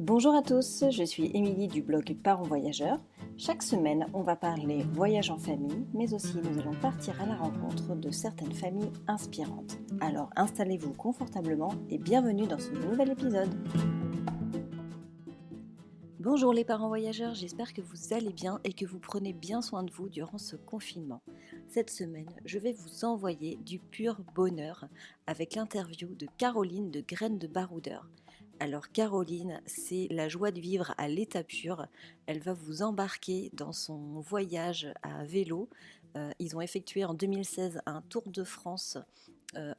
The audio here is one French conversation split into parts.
Bonjour à tous, je suis Émilie du blog Parents Voyageurs. Chaque semaine, on va parler voyage en famille, mais aussi nous allons partir à la rencontre de certaines familles inspirantes. Alors installez-vous confortablement et bienvenue dans ce nouvel épisode. Bonjour les parents voyageurs, j'espère que vous allez bien et que vous prenez bien soin de vous durant ce confinement. Cette semaine, je vais vous envoyer du pur bonheur avec l'interview de Caroline de Graines de Baroudeur. Alors Caroline, c'est la joie de vivre à l'état pur. Elle va vous embarquer dans son voyage à vélo. Ils ont effectué en 2016 un Tour de France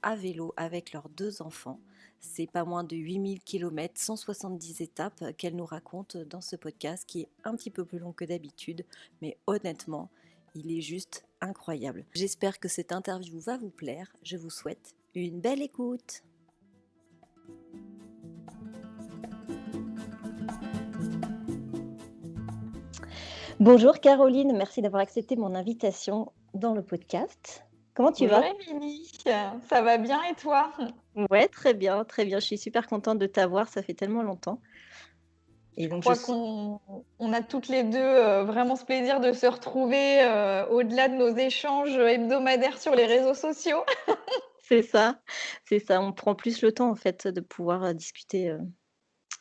à vélo avec leurs 2 enfants. C'est pas moins de 8000 km, 170 étapes qu'elle nous raconte dans ce podcast qui est un petit peu plus long que d'habitude, mais honnêtement, il est juste incroyable. J'espère que cette interview va vous plaire. Je vous souhaite une belle écoute. Bonjour Caroline, merci d'avoir accepté mon invitation dans le podcast. Comment tu vas ? Bonjour Émilie, ça va bien et toi ? Ouais, très bien, très bien. Je suis super contente de t'avoir, ça fait tellement longtemps. Et Je donc crois qu'on a toutes les deux vraiment ce plaisir de se retrouver au-delà de nos échanges hebdomadaires sur les réseaux sociaux. c'est ça, on prend plus le temps en fait de pouvoir discuter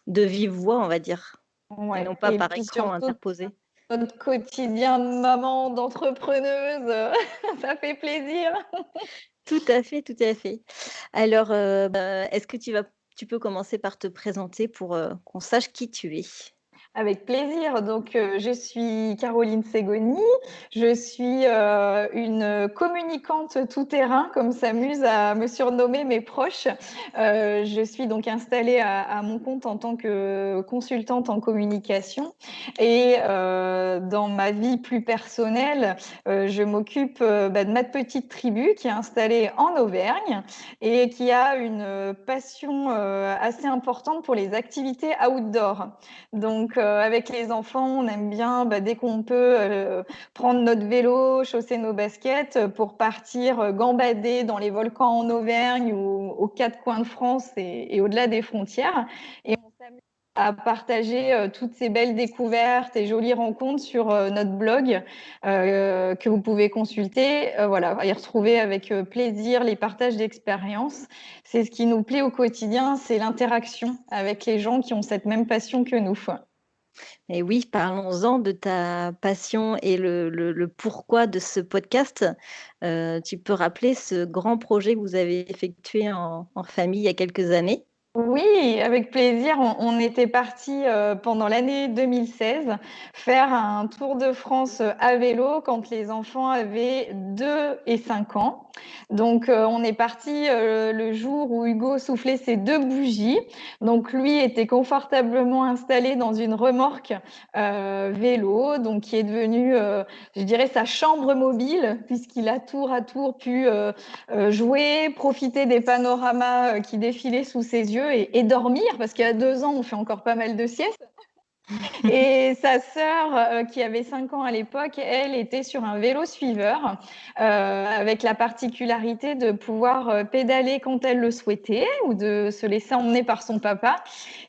de vive voix, on va dire, et Ouais. non pas Et par puis écran surtout, interposé. notre quotidien de maman, d'entrepreneuse, ça fait plaisir. Tout à fait, tout à fait. Alors, est-ce que tu peux commencer par te présenter pour qu'on sache qui tu es? Avec plaisir. Donc, je suis Caroline Ségoni. Je suis une communicante tout-terrain, comme s'amusent à me surnommer mes proches. Je suis donc installée à mon compte en tant que consultante en communication. Et dans ma vie plus personnelle, je m'occupe de ma petite tribu qui est installée en Auvergne et qui a une passion assez importante pour les activités outdoor. Donc, avec les enfants, on aime bien, dès qu'on peut, prendre notre vélo, chausser nos baskets, pour partir, gambader dans les volcans en Auvergne ou aux 4 coins de France et au-delà des frontières. Et on s'amuse à partager, toutes ces belles découvertes et jolies rencontres sur, notre blog, que vous pouvez consulter. Voilà, y retrouver avec, plaisir les partages d'expériences. C'est ce qui nous plaît au quotidien, c'est l'interaction avec les gens qui ont cette même passion que nous. Et oui, parlons-en de ta passion et le pourquoi de ce podcast. Tu peux rappeler ce grand projet que vous avez effectué en famille il y a quelques années? Oui, avec plaisir. On était partis pendant l'année 2016 faire un tour de France à vélo quand les enfants avaient 2 et 5 ans. Donc, on est partis le jour où Hugo soufflait ses 2 bougies. Donc, lui était confortablement installé dans une remorque vélo, donc qui est devenue, je dirais, sa chambre mobile, puisqu'il a tour à tour pu jouer, profiter des panoramas qui défilaient sous ses yeux et dormir, parce qu'à 2 ans, on fait encore pas mal de siestes. Et sa sœur, qui avait 5 ans à l'époque, elle était sur un vélo suiveur, avec la particularité de pouvoir pédaler quand elle le souhaitait ou de se laisser emmener par son papa.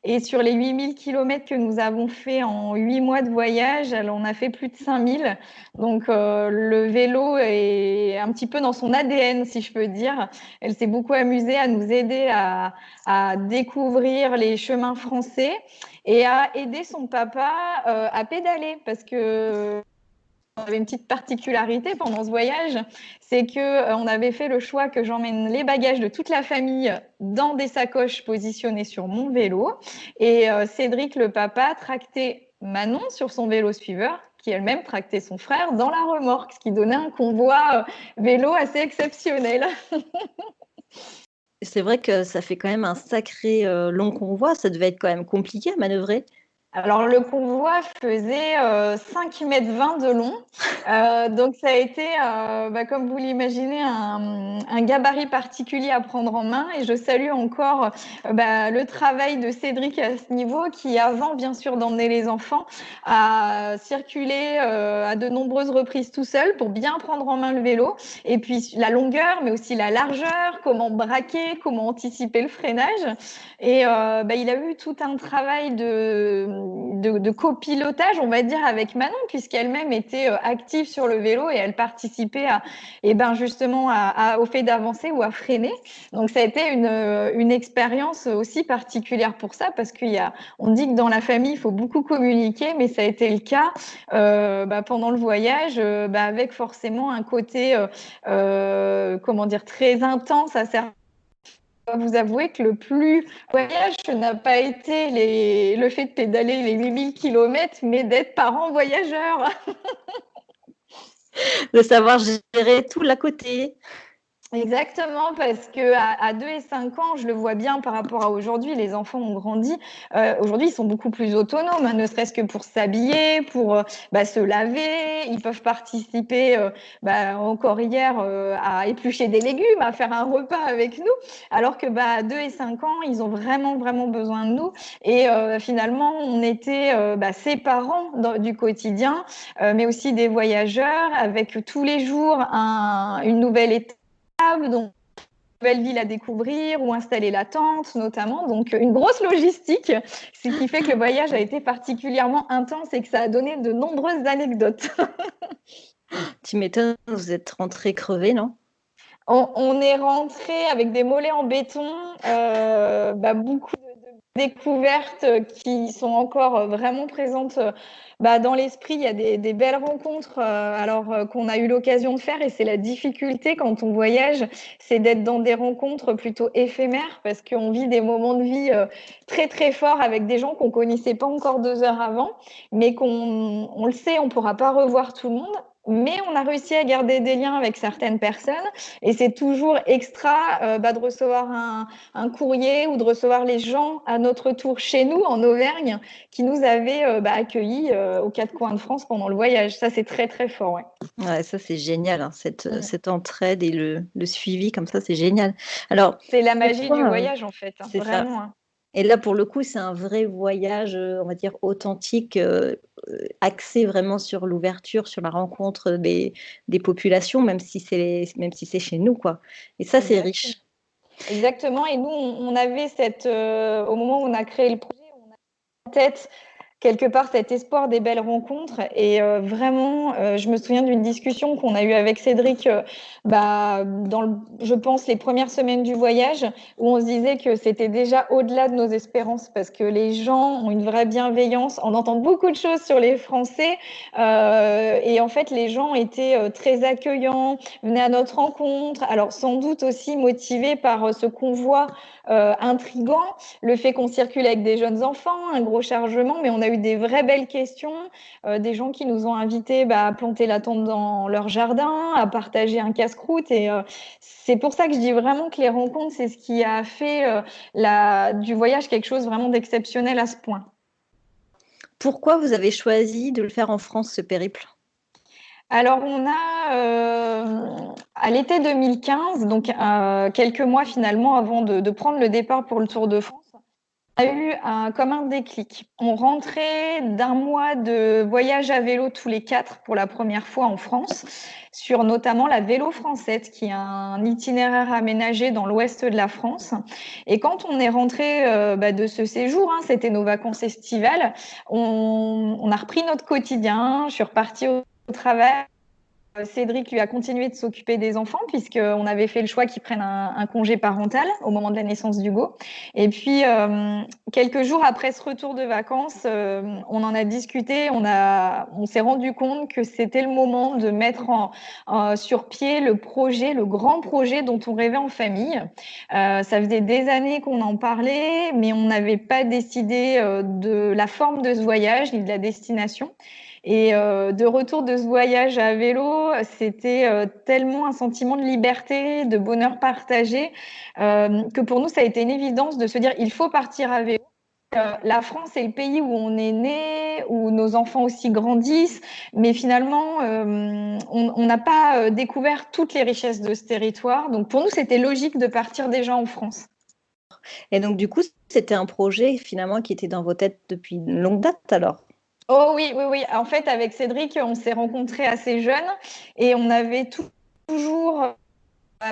Et sur les 8000 kilomètres que nous avons fait en 8 mois de voyage, elle en a fait plus de 5000. Donc, le vélo est un petit peu dans son ADN, si je peux dire. Elle s'est beaucoup amusée à nous aider à découvrir les chemins français et à aider son papa à pédaler, parce que on avait une petite particularité pendant ce voyage, c'est que on avait fait le choix que j'emmène les bagages de toute la famille dans des sacoches positionnées sur mon vélo, et Cédric, le papa, tractait Manon sur son vélo suiveur, qui elle-même tractait son frère dans la remorque, ce qui donnait un convoi vélo assez exceptionnel. C'est vrai que ça fait quand même un sacré long convoi, ça devait être quand même compliqué à manœuvrer? Alors le convoi faisait 5,20 m de long, donc ça a été, comme vous l'imaginez, un gabarit particulier à prendre en main et je salue encore, le travail de Cédric à ce niveau qui, avant bien sûr d'emmener les enfants, a circulé, à de nombreuses reprises tout seul pour bien prendre en main le vélo et puis la longueur, mais aussi la largeur, comment braquer, comment anticiper le freinage et il a eu tout un travail de copilotage, on va dire, avec Manon, puisqu'elle-même était active sur le vélo et elle participait justement au fait d'avancer ou à freiner. Donc, ça a été une expérience aussi particulière pour ça, parce on dit que dans la famille, il faut beaucoup communiquer, mais ça a été le cas pendant le voyage, avec forcément un côté, très intense à certains. Je dois vous avouer que le plus voyage n'a pas été le fait de pédaler les 8000 km, mais d'être parent voyageur. De savoir gérer tout l'à côté. Exactement, parce qu'à 2 et 5 ans, je le vois bien par rapport à aujourd'hui, les enfants ont grandi. Aujourd'hui, ils sont beaucoup plus autonomes, ne serait-ce que pour s'habiller, pour se laver. Ils peuvent participer, encore hier, à éplucher des légumes, à faire un repas avec nous. Alors que à 2 et 5 ans, ils ont vraiment, vraiment besoin de nous. Et finalement, on était ses parents du quotidien, mais aussi des voyageurs, avec tous les jours une nouvelle étape. Donc, nouvelle ville à découvrir ou installer la tente notamment. Donc, une grosse logistique, ce qui fait que le voyage a été particulièrement intense et que ça a donné de nombreuses anecdotes. Tu m'étonnes, vous êtes rentrés crevés, non? On est rentré avec des mollets en béton, beaucoup de découvertes qui sont encore vraiment présentes dans l'esprit. Il y a des belles rencontres qu'on a eu l'occasion de faire et c'est la difficulté quand on voyage, c'est d'être dans des rencontres plutôt éphémères parce qu'on vit des moments de vie très très forts avec des gens qu'on connaissait pas encore 2 heures avant, mais on le sait, on pourra pas revoir tout le monde. Mais on a réussi à garder des liens avec certaines personnes et c'est toujours extra de recevoir un courrier ou de recevoir les gens à notre tour chez nous en Auvergne qui nous avaient accueillis aux 4 coins de France pendant le voyage. Ça, c'est très, très fort. Ouais. Ouais, ça, c'est génial, hein, cette entraide et le suivi comme ça, c'est génial. Alors, c'est la magie du pourquoi, voyage, en fait, c'est ça. vraiment. Hein. Et là, pour le coup, c'est un vrai voyage, on va dire, authentique, axé vraiment sur l'ouverture, sur la rencontre des populations, même si c'est chez nous, quoi. Et ça, c'est riche. Exactement. Et nous, on avait au moment où on a créé le projet, on a en tête quelque part cet espoir des belles rencontres. Et vraiment, je me souviens d'une discussion qu'on a eue avec Cédric je pense, les premières semaines du voyage, où on se disait que c'était déjà au-delà de nos espérances parce que les gens ont une vraie bienveillance. On entend beaucoup de choses sur les Français et en fait, les gens étaient très accueillants, venaient à notre rencontre. Alors, sans doute aussi motivés par ce convoi intriguant, le fait qu'on circule avec des jeunes enfants, un gros chargement, mais on a eu des vraies belles questions, des gens qui nous ont invités à planter la tente dans leur jardin, à partager un casse-croûte. Et c'est pour ça que je dis vraiment que les rencontres, c'est ce qui a fait du voyage quelque chose vraiment d'exceptionnel à ce point. Pourquoi vous avez choisi de le faire en France, ce périple ? Alors, on a, à l'été 2015, donc quelques mois finalement avant de prendre le départ pour le Tour de France, on a eu comme un déclic. On rentrait d'un mois de voyage à vélo tous les 4 pour la première fois en France, sur notamment la Vélo Française, qui est un itinéraire aménagé dans l'ouest de la France. Et quand on est rentré de ce séjour, c'était nos vacances estivales, on a repris notre quotidien. Je suis repartie au travail. Cédric lui a continué de s'occuper des enfants puisqu'on avait fait le choix qu'il prenne un congé parental au moment de la naissance d'Hugo. Et puis, quelques jours après ce retour de vacances, on en a discuté, on s'est rendu compte que c'était le moment de mettre sur pied le grand projet dont on rêvait en famille. Ça faisait des années qu'on en parlait, mais on n'avait pas décidé de la forme de ce voyage ni de la destination. Et de retour de ce voyage à vélo, c'était tellement un sentiment de liberté, de bonheur partagé, que pour nous, ça a été une évidence de se dire il faut partir à vélo. La France est le pays où on est né, où nos enfants aussi grandissent, mais finalement, on n'a pas découvert toutes les richesses de ce territoire. Donc pour nous, c'était logique de partir déjà en France. Et donc, du coup, c'était un projet finalement qui était dans vos têtes depuis une longue date alors? Oh oui, oui, oui. En fait, avec Cédric, on s'est rencontrés assez jeunes et on avait toujours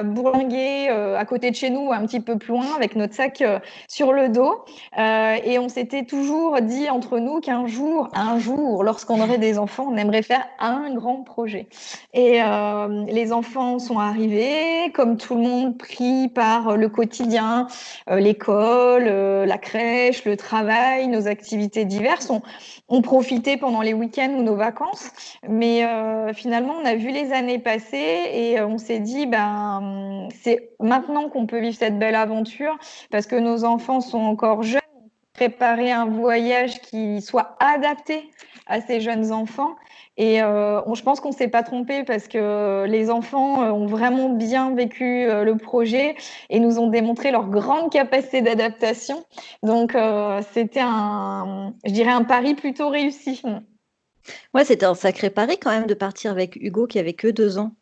bourlinguer à côté de chez nous, un petit peu plus loin, avec notre sac sur le dos. Et on s'était toujours dit entre nous qu'un jour, lorsqu'on aurait des enfants, on aimerait faire un grand projet. Et les enfants sont arrivés, comme tout le monde, pris par le quotidien, l'école, la crèche, le travail, nos activités diverses. On profitait pendant les week-ends ou nos vacances. Mais finalement, on a vu les années passer et on s'est dit, ben, c'est maintenant qu'on peut vivre cette belle aventure parce que nos enfants sont encore jeunes. Préparer un voyage qui soit adapté à ces jeunes enfants. Et je pense qu'on ne s'est pas trompé parce que les enfants ont vraiment bien vécu le projet et nous ont démontré leur grande capacité d'adaptation. Donc, c'était je dirais, un pari plutôt réussi. Ouais, c'était un sacré pari quand même de partir avec Hugo qui avait que 2 ans.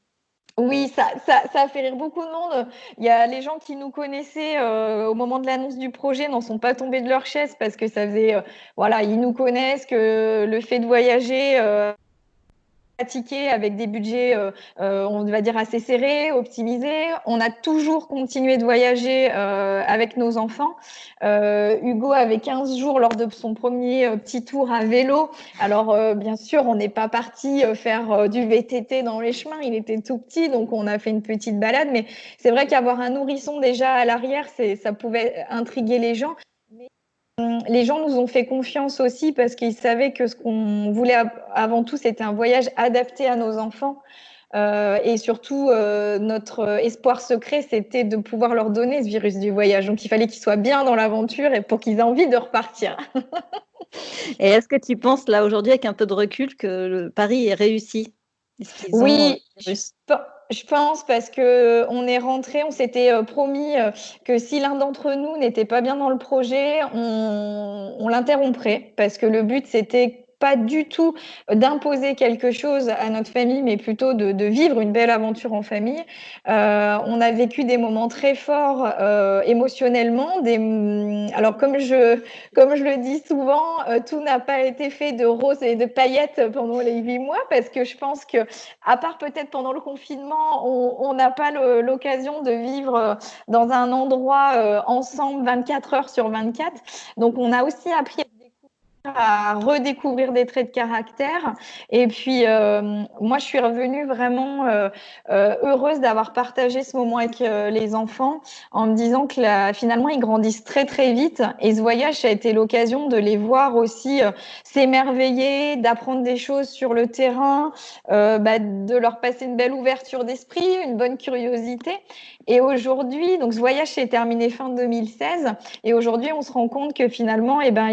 Oui, ça a fait rire beaucoup de monde. Il y a les gens qui nous connaissaient au moment de l'annonce du projet n'en sont pas tombés de leur chaise parce que ça faisait, voilà, ils nous connaissent, que le fait de voyager pratiquer avec des budgets, on va dire, assez serrés, optimisés. On a toujours continué de voyager avec nos enfants. Hugo avait 15 jours lors de son premier petit tour à vélo. Alors, bien sûr, on n'est pas parti faire du VTT dans les chemins. Il était tout petit, donc on a fait une petite balade. Mais c'est vrai qu'avoir un nourrisson déjà à l'arrière, ça pouvait intriguer les gens. Les gens nous ont fait confiance aussi parce qu'ils savaient que ce qu'on voulait avant tout, c'était un voyage adapté à nos enfants. Et surtout, notre espoir secret, c'était de pouvoir leur donner ce virus du voyage. Donc, il fallait qu'ils soient bien dans l'aventure et pour qu'ils aient envie de repartir. Et est-ce que tu penses là aujourd'hui avec un peu de recul que le pari est réussi? Est-ce qu'ils ont Oui, je pense parce que on est rentré, on s'était promis que si l'un d'entre nous n'était pas bien dans le projet, on l'interromprait parce que le but c'était pas du tout d'imposer quelque chose à notre famille, mais plutôt de vivre une belle aventure en famille. On a vécu des moments très forts émotionnellement. Alors comme je le dis souvent, tout n'a pas été fait de roses et de paillettes pendant les 8 mois parce que je pense que à part peut-être pendant le confinement, on n'a pas l'occasion de vivre dans un endroit ensemble 24 heures sur 24. Donc, on a aussi appris à redécouvrir des traits de caractère. Et puis, moi, je suis revenue vraiment heureuse d'avoir partagé ce moment avec les enfants en me disant que finalement, ils grandissent très, très vite. Et ce voyage, ça a été l'occasion de les voir aussi s'émerveiller, d'apprendre des choses sur le terrain, de leur passer une belle ouverture d'esprit, une bonne curiosité. Et aujourd'hui, donc ce voyage s'est terminé fin 2016. Et aujourd'hui, on se rend compte que finalement, eh ben,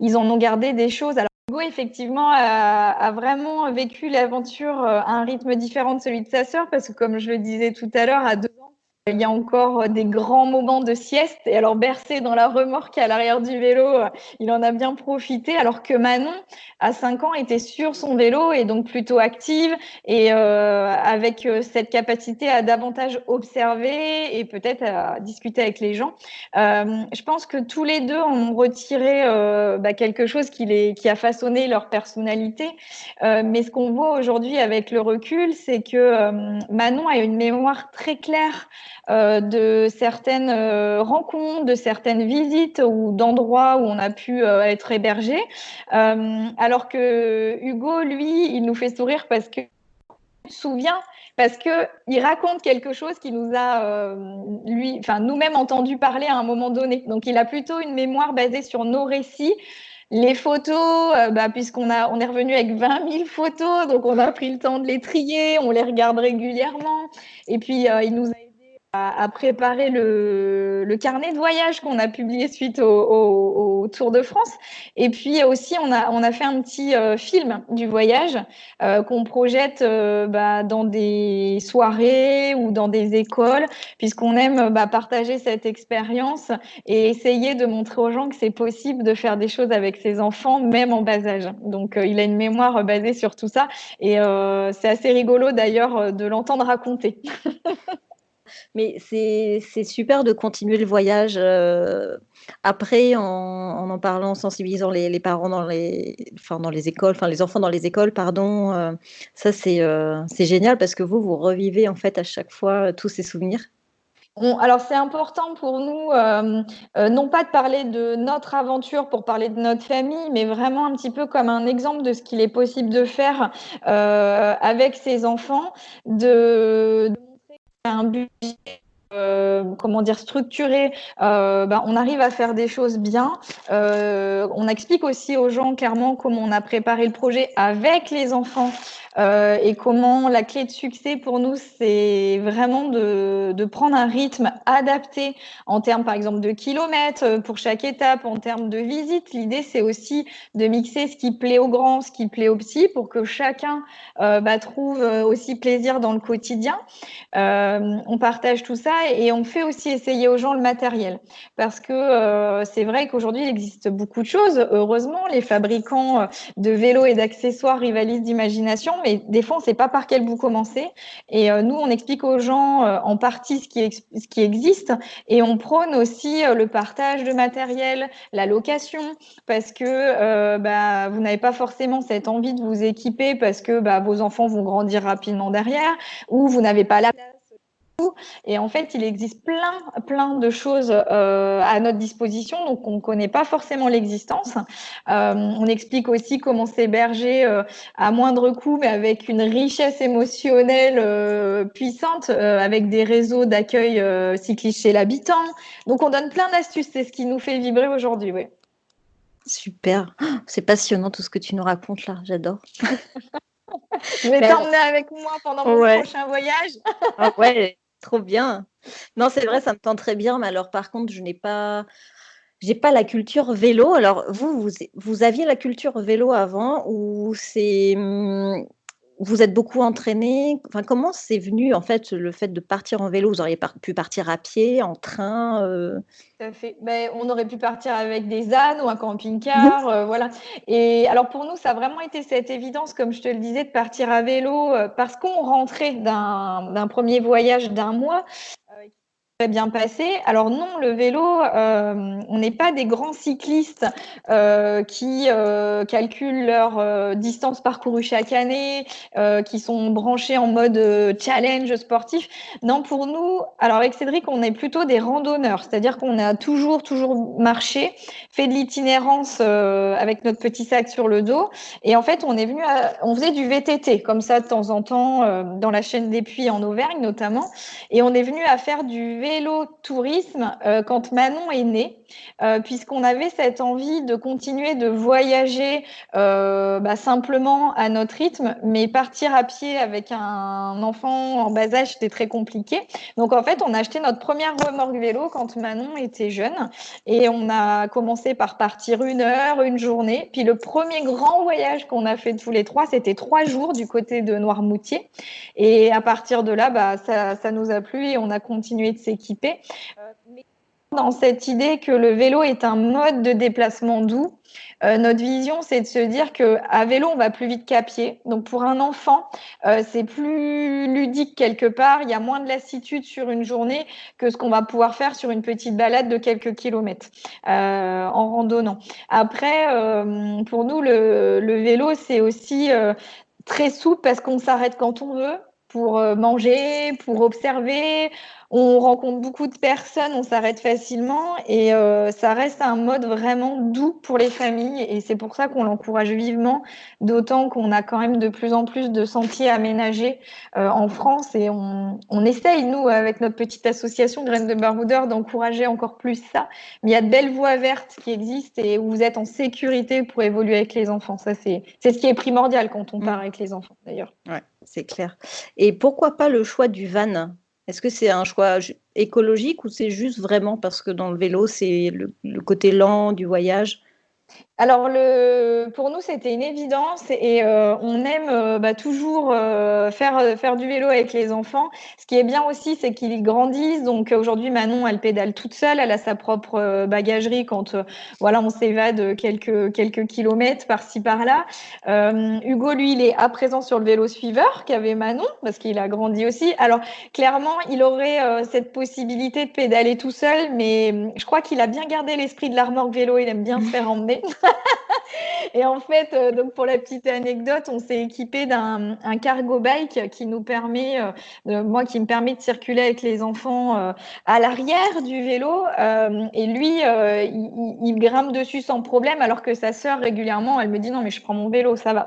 ils en ont gardé des choses. Alors, Hugo, effectivement, a vraiment vécu l'aventure à un rythme différent de celui de sa sœur, parce que comme je le disais tout à l'heure, à 2 ans, il y a encore des grands moments de sieste. Et alors, bercé dans la remorque à l'arrière du vélo, il en a bien profité. Alors que Manon, à 5 ans, était sur son vélo et donc plutôt active et avec cette capacité à davantage observer et peut-être à discuter avec les gens. Je pense que tous les deux en ont retiré quelque chose qui a façonné leur personnalité. Mais ce qu'on voit aujourd'hui avec le recul, c'est que Manon a une mémoire très claire de certaines rencontres, de certaines visites ou d'endroits où on a pu être hébergé. Alors que Hugo, lui, il nous fait sourire parce que souvient parce qu'il raconte quelque chose qui nous a, nous-mêmes entendu parler à un moment donné. Donc, il a plutôt une mémoire basée sur nos récits. Les photos, puisqu'on on est revenu avec 20 000 photos, donc on a pris le temps de les trier, on les regarde régulièrement. Et puis, il nous a à préparer le carnet de voyage qu'on a publié suite au Tour de France. Et puis aussi, on a fait un petit film du voyage qu'on projette dans des soirées ou dans des écoles, puisqu'on aime partager cette expérience et essayer de montrer aux gens que c'est possible de faire des choses avec ses enfants, même en bas âge. Donc, il a une mémoire basée sur tout ça. Et c'est assez rigolo d'ailleurs de l'entendre raconter. Mais c'est super de continuer le voyage, après en parlant, en sensibilisant les parents dans les écoles, enfin les enfants dans les écoles, pardon, ça c'est génial parce que vous revivez en fait à chaque fois, tous ces souvenirs. Alors c'est important pour nous, non pas de parler de notre aventure pour parler de notre famille, mais vraiment un petit peu comme un exemple de ce qu'il est possible de faire, avec ses enfants, de montrer qu'il y a un budget, comment dire? Structuré, on arrive à faire des choses bien. On explique aussi aux gens clairement comment on a préparé le projet avec les enfants, et comment la clé de succès pour nous, c'est vraiment de prendre un rythme adapté en termes, par exemple, de kilomètres, pour chaque étape, en termes de visite. L'idée, c'est aussi de mixer ce qui plaît aux grands, ce qui plaît aux petits, pour que chacun, trouve, aussi plaisir dans le quotidien. On partage tout ça et on fait aussi essayer aux gens le matériel. Parce que c'est vrai qu'aujourd'hui, il existe beaucoup de choses. Heureusement, les fabricants de vélos et d'accessoires rivalisent d'imagination, mais des fois, on ne sait pas par quel bout commencer. Et nous, on explique aux gens en partie ce qui existe et on prône aussi le partage de matériel, la location, parce que vous n'avez pas forcément cette envie de vous équiper parce que vos enfants vont grandir rapidement derrière ou vous n'avez pas la place. Et en fait, il existe plein de choses à notre disposition, donc on ne connaît pas forcément l'existence. On explique aussi comment s'héberger à moindre coût, mais avec une richesse émotionnelle puissante, avec des réseaux d'accueil cyclistes chez l'habitant. Donc on donne plein d'astuces, c'est ce qui nous fait vibrer aujourd'hui. Oui. Super, c'est passionnant tout ce que tu nous racontes là, j'adore. Je vais Mais alors t'emmener avec moi pendant mon ouais, prochain voyage. ah ouais, trop bien. Non, c'est vrai, ça me tente très bien, mais alors par contre, j'ai pas la culture vélo. Alors vous aviez la culture vélo avant ou vous êtes beaucoup entraînés? Enfin, comment c'est venu en fait, le fait de partir en vélo? Vous auriez pu partir à pied, en train, Tout à fait. On aurait pu partir avec des ânes ou un Mmh. camping-car, voilà. Et alors pour nous, ça a vraiment été cette évidence, comme je te le disais, de partir à vélo, parce qu'on rentrait d'un premier voyage d'1 mois, qui s'est bien passé. Alors non, le vélo, on n'est pas des grands cyclistes, qui, calculent leur, distance parcourue chaque année, qui sont branchés en mode, challenge sportif. Non, pour nous, alors avec Cédric, on est plutôt des randonneurs, c'est-à-dire qu'on a toujours marché, fait de l'itinérance avec notre petit sac sur le dos. Et en fait, on faisait du VTT comme ça de temps en temps dans la chaîne des Puys en Auvergne notamment. Et on est venu à faire du vélo tourisme quand Manon est née, puisqu'on avait cette envie de continuer de voyager simplement à notre rythme, mais partir à pied avec un enfant en bas âge, c'était très compliqué. Donc en fait, on a acheté notre première remorque vélo quand Manon était jeune et on a commencé par partir 1 heure, une journée. Puis le premier grand voyage qu'on a fait tous les trois, c'était 3 jours du côté de Noirmoutier. Et à partir de là, ça nous a plu et on a continué de s'équiper. Mais dans cette idée que le vélo est un mode de déplacement doux, notre vision, c'est de se dire qu'à vélo, on va plus vite qu'à pied. Donc pour un enfant, c'est plus ludique quelque part. Il y a moins de lassitude sur une journée que ce qu'on va pouvoir faire sur une petite balade de quelques kilomètres en randonnant. Après, pour nous, le vélo, c'est aussi très souple parce qu'on s'arrête quand on veut pour manger, pour observer. On rencontre beaucoup de personnes, on s'arrête facilement et ça reste un mode vraiment doux pour les familles et c'est pour ça qu'on l'encourage vivement, d'autant qu'on a quand même de plus en plus de sentiers aménagés en France et on essaye, nous, avec notre petite association Graines de Baroudeur, d'encourager encore plus ça. Mais il y a de belles voies vertes qui existent et où vous êtes en sécurité pour évoluer avec les enfants. Ça, c'est ce qui est primordial quand on part avec les enfants, d'ailleurs. Ouais, c'est clair. Et pourquoi pas le choix du van? Est-ce que c'est un choix écologique ou c'est juste vraiment parce que dans le vélo, c'est le côté lent du voyage? Alors pour nous, c'était une évidence et on aime, toujours, faire du vélo avec les enfants. Ce qui est bien aussi, c'est qu'ils grandissent. Donc aujourd'hui, Manon, elle pédale toute seule. Elle a sa propre, bagagerie quand, voilà, on s'évade, quelques kilomètres par-ci par-là. Hugo, lui, il est à présent sur le vélo suiveur qu'avait Manon parce qu'il a grandi aussi. Alors clairement, il aurait, cette possibilité de pédaler tout seul, mais je crois qu'il a bien gardé l'esprit de la remorque vélo. Il aime bien se faire emmener. Et en fait, donc pour la petite anecdote, on s'est équipé d'un cargo bike qui nous permet, qui me permet de circuler avec les enfants à l'arrière du vélo. Et lui, il grimpe dessus sans problème, alors que sa sœur régulièrement, elle me dit non mais je prends mon vélo, ça va.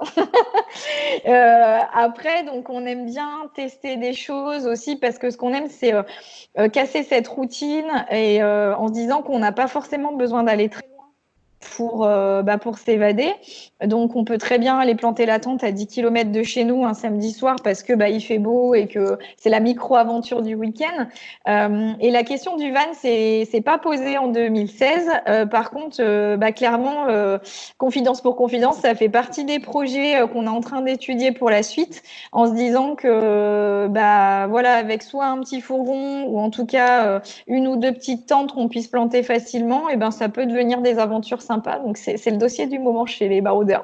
Après, donc on aime bien tester des choses aussi parce que ce qu'on aime, c'est casser cette routine et en se disant qu'on n'a pas forcément besoin d'aller très pour s'évader. Donc, on peut très bien aller planter la tente à 10 km de chez nous un samedi soir parce que il fait beau et que c'est la micro-aventure du week-end. Et la question du van, c'est pas posée en 2016. Par contre, clairement, confidence pour confidence, ça fait partie des projets qu'on est en train d'étudier pour la suite, en se disant que, voilà, avec soit un petit fourgon ou en tout cas une ou deux petites tentes qu'on puisse planter facilement, et ça peut devenir des aventures sympa. Donc, c'est le dossier du moment chez les baroudeurs.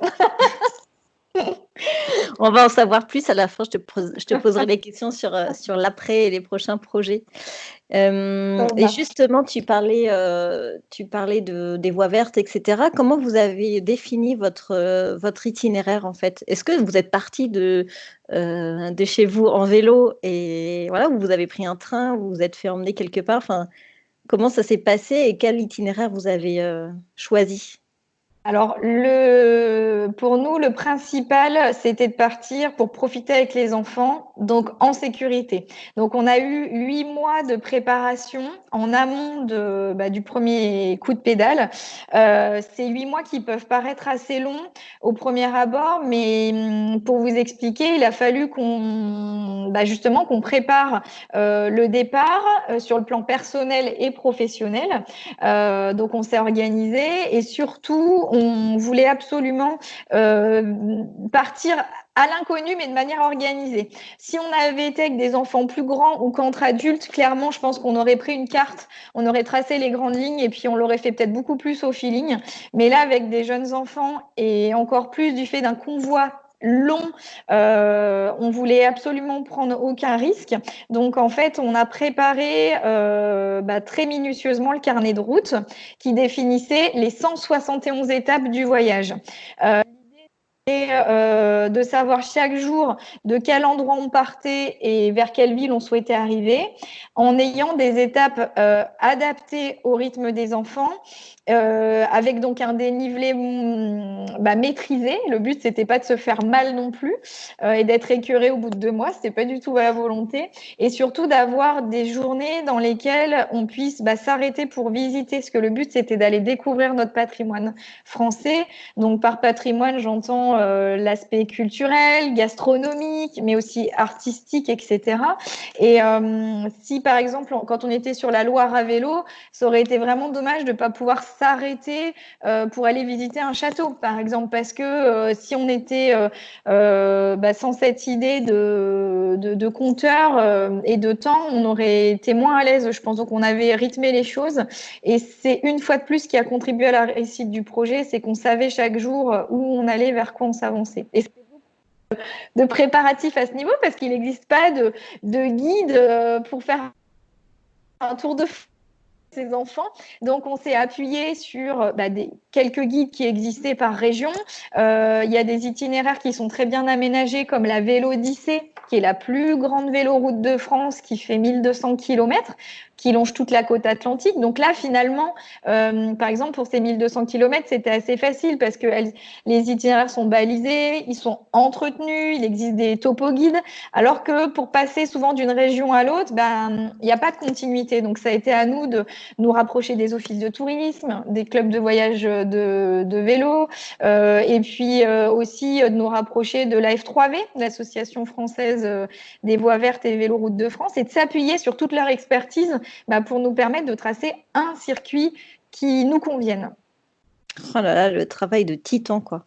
On va en savoir plus à la fin. Je te poserai des questions sur l'après et les prochains projets. Et justement, tu parlais des voies vertes, etc. Comment vous avez défini votre itinéraire, en fait? Est-ce que vous êtes parti de chez vous en vélo et voilà, ou vous avez pris un train, vous vous êtes fait emmener quelque part? Enfin, comment ça s'est passé et quel itinéraire vous avez choisi? Alors, pour nous, le principal, c'était de partir pour profiter avec les enfants, donc en sécurité. Donc, on a eu 8 mois de préparation en amont du premier coup de pédale. C'est 8 mois qui peuvent paraître assez longs au premier abord, mais pour vous expliquer, il a fallu justement qu'on prépare le départ sur le plan personnel et professionnel. Donc, on s'est organisé et surtout, on voulait absolument partir à l'inconnu, mais de manière organisée. Si on avait été avec des enfants plus grands ou qu'entre adultes, clairement, je pense qu'on aurait pris une carte, on aurait tracé les grandes lignes et puis on l'aurait fait peut-être beaucoup plus au feeling. Mais là, avec des jeunes enfants et encore plus du fait d'un convoi long, on voulait absolument prendre aucun risque. Donc en fait, on a préparé très minutieusement le carnet de route qui définissait les 171 étapes du voyage. Et de savoir chaque jour de quel endroit on partait et vers quelle ville on souhaitait arriver, en ayant des étapes adaptées au rythme des enfants, avec donc un dénivelé maîtrisé. Le but, c'était pas de se faire mal non plus et d'être écœuré au bout de 2 mois, c'était pas du tout à la volonté. Et surtout d'avoir des journées dans lesquelles on puisse s'arrêter pour visiter, parce que le but, c'était d'aller découvrir notre patrimoine français. Donc par patrimoine, j'entends l'aspect culturel, gastronomique, mais aussi artistique, etc. Et si par exemple, quand on était sur la Loire à vélo, ça aurait été vraiment dommage de ne pas pouvoir s'arrêter pour aller visiter un château, par exemple, parce que si on était sans cette idée de compteur et de temps, on aurait été moins à l'aise, je pense. Donc on avait rythmé les choses et c'est une fois de plus ce qui a contribué à la réussite du projet, c'est qu'on savait chaque jour où on allait, vers quoi on s'avançait. Et de préparatifs à ce niveau parce qu'il n'existe pas de guide pour faire un tour de ses enfants. Donc, on s'est appuyé sur quelques guides qui existaient par région. Il y a des itinéraires qui sont très bien aménagés, comme la Vélodyssée, qui est la plus grande véloroute de France, qui fait 1200 km. qui longe toute la côte atlantique. Donc là, finalement, par exemple, pour ces 1200 km, c'était assez facile parce que les itinéraires sont balisés, ils sont entretenus, il existe des topo-guides, alors que pour passer souvent d'une région à l'autre, il n'y a pas de continuité. Donc ça a été à nous de nous rapprocher des offices de tourisme, des clubs de voyage de vélo, et puis aussi de nous rapprocher de la F3V, l'Association française des voies vertes et véloroutes de France, et de s'appuyer sur toute leur expertise pour nous permettre de tracer un circuit qui nous convienne. Oh là là, le travail de titan, quoi.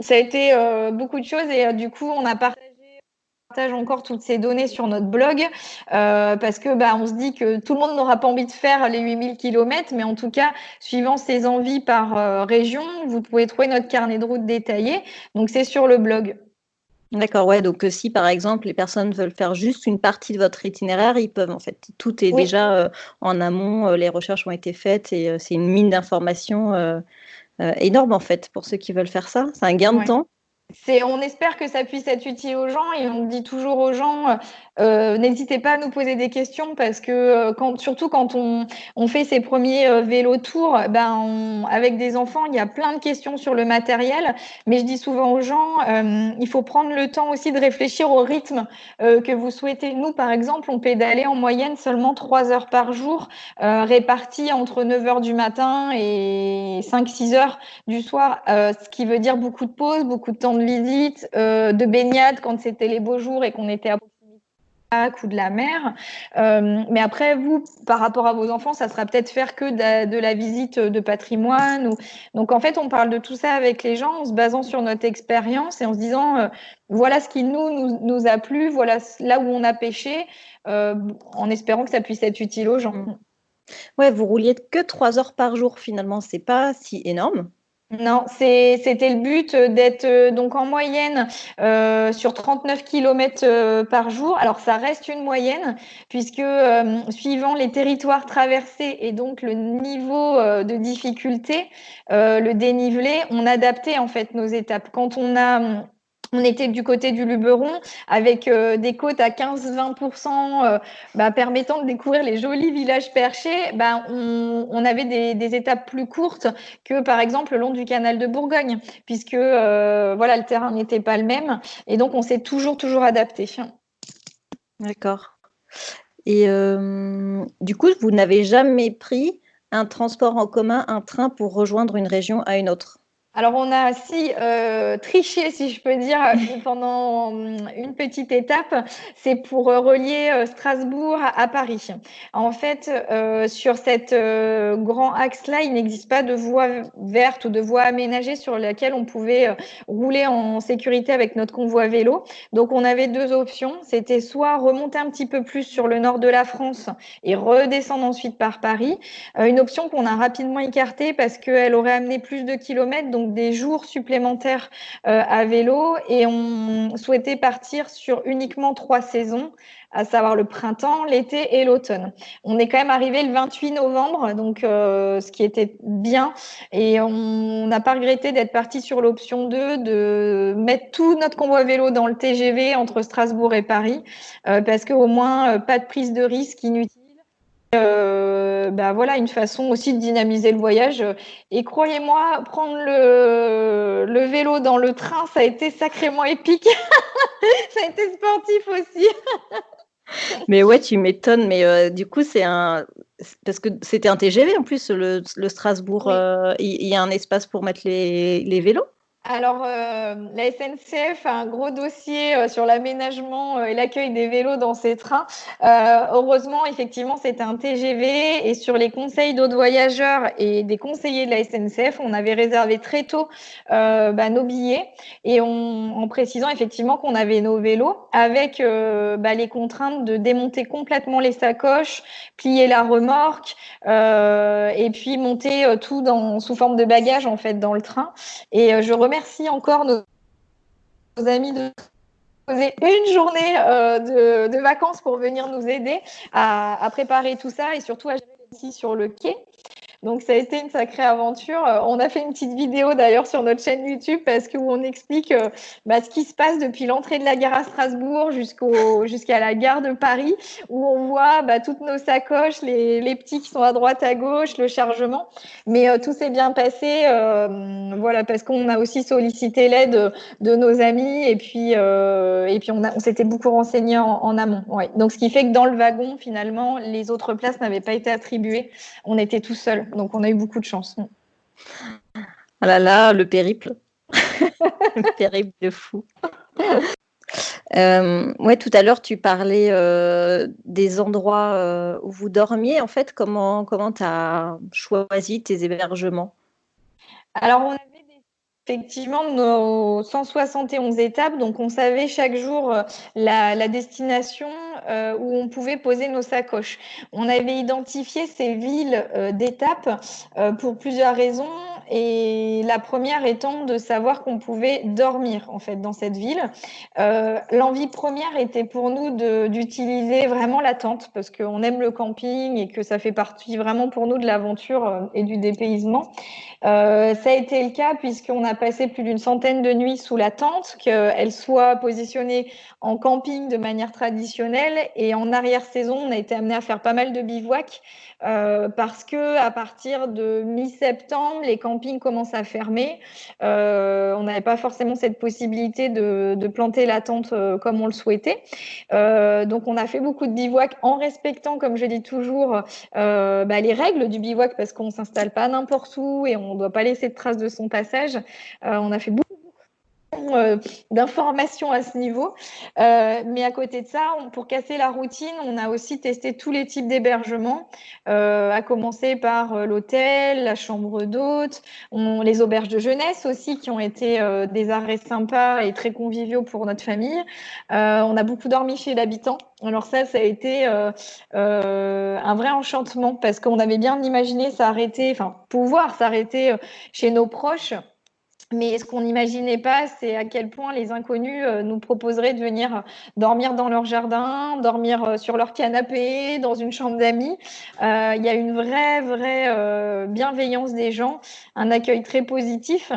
Ça a été beaucoup de choses et du coup, on partage encore toutes ces données sur notre blog parce que on se dit que tout le monde n'aura pas envie de faire les 8000 km, mais en tout cas, suivant ses envies par région, vous pouvez trouver notre carnet de route détaillé. Donc, c'est sur le blog. D'accord, ouais, donc si par exemple les personnes veulent faire juste une partie de votre itinéraire, ils peuvent en fait. Tout est déjà en amont, les recherches ont été faites et c'est une mine d'informations énorme en fait pour ceux qui veulent faire ça. C'est un gain de temps. On espère que ça puisse être utile aux gens et on dit toujours aux gens, n'hésitez pas à nous poser des questions parce que surtout quand on fait ses premiers vélo tours, avec des enfants, il y a plein de questions sur le matériel. Mais je dis souvent aux gens, il faut prendre le temps aussi de réfléchir au rythme que vous souhaitez. Nous, par exemple, on pédalait en moyenne seulement 3 heures par jour, réparties entre 9 heures du matin et 5-6 heures du soir, ce qui veut dire beaucoup de pauses, beaucoup de temps de visite, de baignade quand c'était les beaux jours et qu'on était à ou de la mer. Mais après, vous, par rapport à vos enfants, ça sera peut-être faire que de la visite de patrimoine. Donc, en fait, on parle de tout ça avec les gens en se basant sur notre expérience et en se disant, voilà ce qui nous a plu, voilà là où on a pêché, en espérant que ça puisse être utile aux gens. Ouais, vous rouliez que 3 heures par jour finalement, c'est pas si énorme. Non, c'était le but d'être donc en moyenne sur 39 km par jour. Alors, ça reste une moyenne puisque suivant les territoires traversés et donc le niveau de difficulté, le dénivelé, on adaptait en fait nos étapes. Quand on était du côté du Luberon avec des côtes à 15-20% permettant de découvrir les jolis villages perchés. On avait des étapes plus courtes que, par exemple, le long du canal de Bourgogne, puisque le terrain n'était pas le même. Et donc, on s'est toujours adapté. D'accord. Et du coup, vous n'avez jamais pris un transport en commun, un train pour rejoindre une région à une autre? Alors, on a triché, si je peux dire, pendant une petite étape. C'est pour relier Strasbourg à Paris. En fait, sur cette grand axe-là, il n'existe pas de voie verte ou de voie aménagée sur laquelle on pouvait rouler en sécurité avec notre convoi vélo. Donc, on avait deux options. C'était soit remonter un petit peu plus sur le nord de la France et redescendre ensuite par Paris. Une option qu'on a rapidement écartée parce qu'elle aurait amené plus de kilomètres, donc des jours supplémentaires à vélo. Et on souhaitait partir sur uniquement 3 saisons, à savoir le printemps, l'été et l'automne. On est quand même arrivé le 28 novembre, donc ce qui était bien. Et on n'a pas regretté d'être parti sur l'option 2, de mettre tout notre convoi vélo dans le TGV entre Strasbourg et Paris, parce qu'au moins, pas de prise de risque inutile. Voilà une façon aussi de dynamiser le voyage. Et croyez-moi, prendre le vélo dans le train, ça a été sacrément épique. Ça a été sportif aussi. Mais ouais, tu m'étonnes, mais du coup, parce que c'était un TGV en plus, le Strasbourg, Oui. Il y a un espace pour mettre les vélos? Alors, la SNCF a un gros dossier sur l'aménagement et l'accueil des vélos dans ses trains. Heureusement, effectivement, c'était un TGV et sur les conseils d'autres voyageurs et des conseillers de la SNCF, on avait réservé très tôt nos billets et en précisant effectivement qu'on avait nos vélos avec les contraintes de démonter complètement les sacoches, plier la remorque et puis monter tout sous forme de bagages en fait dans le train. Et je remercie encore nos amis de poser une journée de vacances pour venir nous aider à préparer tout ça et surtout à gérer ici sur le quai. Donc, ça a été une sacrée aventure. On a fait une petite vidéo d'ailleurs sur notre chaîne YouTube parce où on explique ce qui se passe depuis l'entrée de la gare à Strasbourg jusqu'à la gare de Paris, où on voit toutes nos sacoches, les petits qui sont à droite, à gauche, le chargement. Mais tout s'est bien passé, voilà, parce qu'on a aussi sollicité l'aide de nos amis et puis on s'était beaucoup renseigné en amont. Ouais. Donc, ce qui fait que dans le wagon, finalement, les autres places n'avaient pas été attribuées. On était tout seuls, donc on a eu beaucoup de chance. Ah là là, le périple. Le périple de fou. Ouais, tout à l'heure, tu parlais des endroits où vous dormiez. En fait, comment tu as choisi tes hébergements? Alors, on avait effectivement nos 171 étapes, donc on savait chaque jour la destination où on pouvait poser nos sacoches. On avait identifié ces villes d'étapes pour plusieurs raisons. Et la première étant de savoir qu'on pouvait dormir en fait dans cette ville. L'envie première était pour nous d'utiliser vraiment la tente parce qu'on aime le camping et que ça fait partie vraiment pour nous de l'aventure et du dépaysement. Ça a été le cas puisqu'on a passé plus d'une centaine de nuits sous la tente, qu'elle soit positionnée en camping de manière traditionnelle et en arrière-saison, on a été amené à faire pas mal de bivouac parce que à partir de mi-septembre, les campings commencent à fermer. On n'avait pas forcément cette possibilité de planter la tente comme on le souhaitait. Donc, on a fait beaucoup de bivouac en respectant, comme je dis toujours, les règles du bivouac parce qu'on ne s'installe pas n'importe où et on ne doit pas laisser de traces de son passage. On a fait beaucoup d'informations à ce niveau. Mais à côté de ça, pour casser la routine, on a aussi testé tous les types d'hébergements, à commencer par l'hôtel, la chambre d'hôte, les auberges de jeunesse aussi, qui ont été des arrêts sympas et très conviviaux pour notre famille. On a beaucoup dormi chez l'habitant. Alors ça a été un vrai enchantement parce qu'on avait bien imaginé pouvoir s'arrêter chez nos proches. Mais ce qu'on n'imaginait pas, c'est à quel point les inconnus nous proposeraient de venir dormir dans leur jardin, dormir sur leur canapé, dans une chambre d'amis. Il y a une vraie bienveillance des gens, un accueil très positif.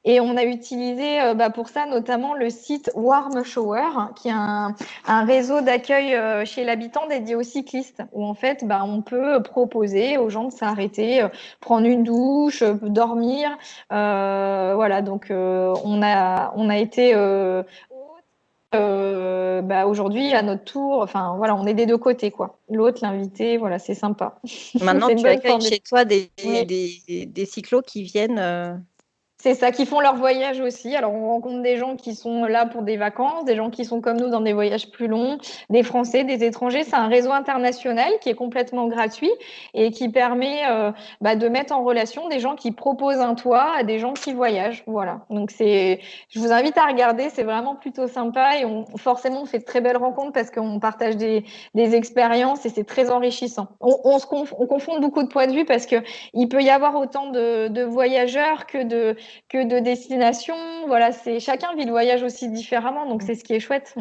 Et on a utilisé pour ça notamment le site Warm Shower, qui est un réseau d'accueil chez l'habitant dédié aux cyclistes, où en fait on peut proposer aux gens de s'arrêter, prendre une douche, dormir. Voilà, donc on a été aujourd'hui à notre tour. Enfin voilà, on est des deux côtés quoi. L'autre, l'invité, voilà, c'est sympa. Maintenant, C'est une tu bonne accueilles forme. chez toi Oui. des cyclos qui viennent. C'est ça, qui font leur voyage aussi. Alors, on rencontre des gens qui sont là pour des vacances, des gens qui sont comme nous dans des voyages plus longs, des Français, des étrangers. C'est un réseau international qui est complètement gratuit et qui permet de mettre en relation des gens qui proposent un toit à des gens qui voyagent. Voilà. Donc, je vous invite à regarder. C'est vraiment plutôt sympa et forcément, on fait de très belles rencontres parce qu'on partage des expériences et c'est très enrichissant. On confond beaucoup de points de vue parce qu'il peut y avoir autant de voyageurs que de destination. Voilà, chacun vit le voyage aussi différemment, donc c'est ce qui est chouette.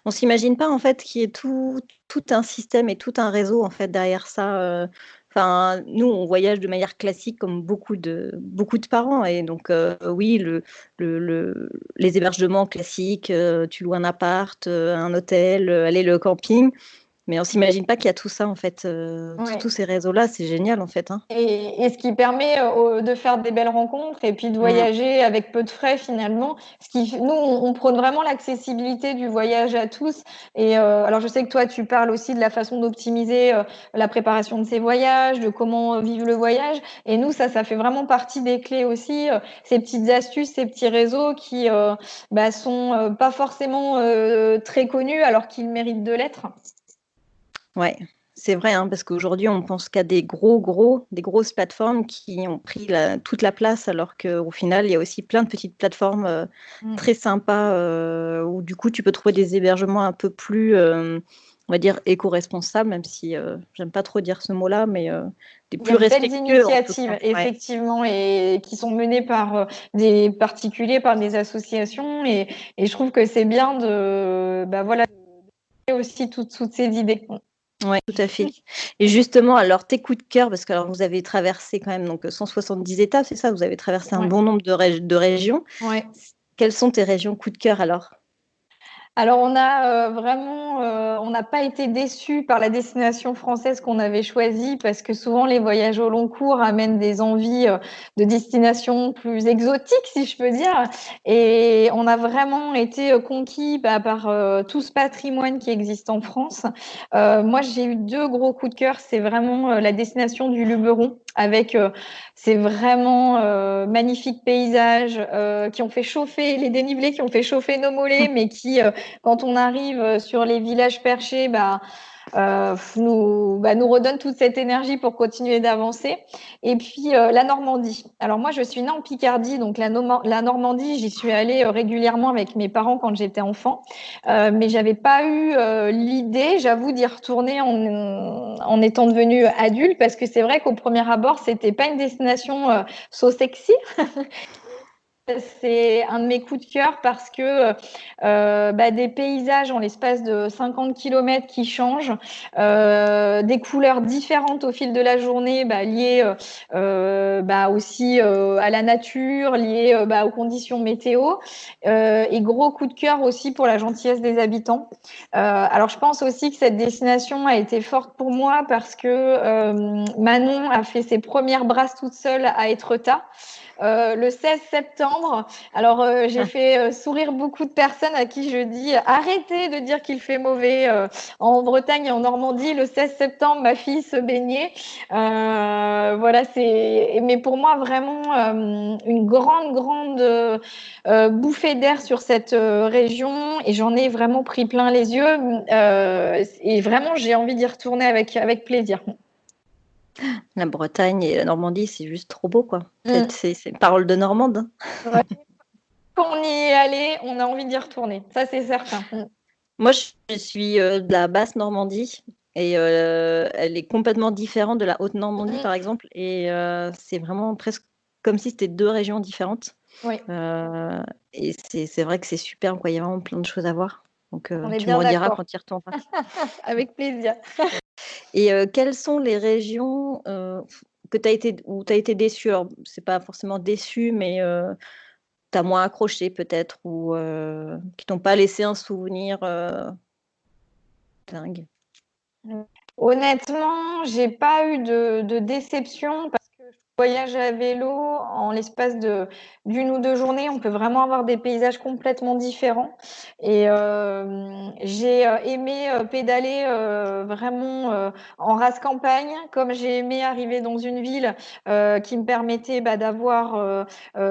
On s'imagine pas en fait qu'il y ait tout un système et tout un réseau en fait derrière ça. Enfin, nous, on voyage de manière classique comme beaucoup de parents et donc oui, les hébergements classiques, tu loues un appart, un hôtel, allez, le camping. Mais on s'imagine pas qu'il y a tout ça en fait, Ouais. tous ces réseaux-là, c'est génial en fait. Hein. Et ce qui permet de faire des belles rencontres et puis de voyager avec peu de frais finalement. Nous, on prône vraiment l'accessibilité du voyage à tous. Et alors, je sais que toi, tu parles aussi de la façon d'optimiser la préparation de ces voyages, de comment vivre le voyage. Et nous, ça fait vraiment partie des clés aussi, ces petites astuces, ces petits réseaux qui sont pas forcément très connus alors qu'ils méritent de l'être. Ouais, c'est vrai, hein, parce qu'aujourd'hui, on pense qu'à des grosses plateformes qui ont pris toute la place, alors qu'au final, il y a aussi plein de petites plateformes très sympas où du coup, tu peux trouver des hébergements un peu plus, on va dire, éco-responsables, même si j'aime pas trop dire ce mot-là, mais des plus respectueux. Il y a de belles initiatives, effectivement, et qui sont menées par des particuliers, par des associations, et je trouve que c'est bien de aussi toutes ces idées. Ouais, tout à fait. Et justement, alors tes coups de cœur, parce que alors vous avez traversé quand même donc 170 étapes, c'est ça? Vous avez traversé un Ouais, bon nombre de régions. ouais. Quelles sont tes régions coup de cœur alors? Alors on a, vraiment, on n'a pas été déçus par la destination française qu'on avait choisie parce que souvent les voyages au long cours amènent des envies, de destinations plus exotiques, si je peux dire, et on a vraiment été, conquis, par, tout ce patrimoine qui existe en France. Moi, j'ai eu 2 gros coups de cœur. C'est vraiment, la destination du Luberon avec, ces vraiment, magnifiques paysages, qui ont fait chauffer les dénivelés qui ont fait chauffer nos mollets, mais qui, quand on arrive sur les villages perchés, nous redonne toute cette énergie pour continuer d'avancer. Et puis la Normandie. Alors moi, je suis née en Picardie, donc la Normandie, j'y suis allée régulièrement avec mes parents quand j'étais enfant, mais j'avais pas eu l'idée, j'avoue, d'y retourner en étant devenue adulte, parce que c'est vrai qu'au premier abord, c'était pas une destination so sexy. C'est un de mes coups de cœur parce que des paysages en l'espace de 50 kilomètres qui changent, des couleurs différentes au fil de la journée, liées aussi à la nature, liées aux conditions météo, et gros coup de cœur aussi pour la gentillesse des habitants. Alors je pense aussi que cette destination a été forte pour moi parce que Manon a fait ses premières brasses toute seule à Étretat. Le 16 septembre. Alors, j'ai fait sourire beaucoup de personnes à qui je dis arrêtez de dire qu'il fait mauvais. En Bretagne et en Normandie, le 16 septembre, ma fille se baignait. Voilà, mais pour moi, vraiment une grande bouffée d'air sur cette région, et j'en ai vraiment pris plein les yeux. Et vraiment, j'ai envie d'y retourner avec plaisir. La Bretagne et la Normandie, c'est juste trop beau, quoi. Mm. C'est une parole de Normande, hein. Ouais. Quand on y est allé, on a envie d'y retourner. Ça, c'est certain. Moi, je suis, de la basse Normandie et elle est complètement différente de la haute Normandie, Mm. par exemple, et c'est vraiment presque comme si c'était 2 régions différentes, Oui, et c'est vrai que c'est superbe, quoi. Il y a vraiment plein de choses à voir, donc on est tu me bien rediras d'accord. quand tu y retourneras. Avec plaisir. Et quelles sont les régions, que tu as été où tu as été déçue? Alors, c'est pas forcément déçue, mais tu as moins accroché peut-être, ou qui t'ont pas laissé un souvenir, dingue? Honnêtement, j'ai pas eu de déception parce que je voyage à vélo en l'espace d'une ou 2 journées. On peut vraiment avoir des paysages complètement différents, et j'ai aimé pédaler vraiment en race campagne, comme j'ai aimé arriver dans une ville qui me permettait d'avoir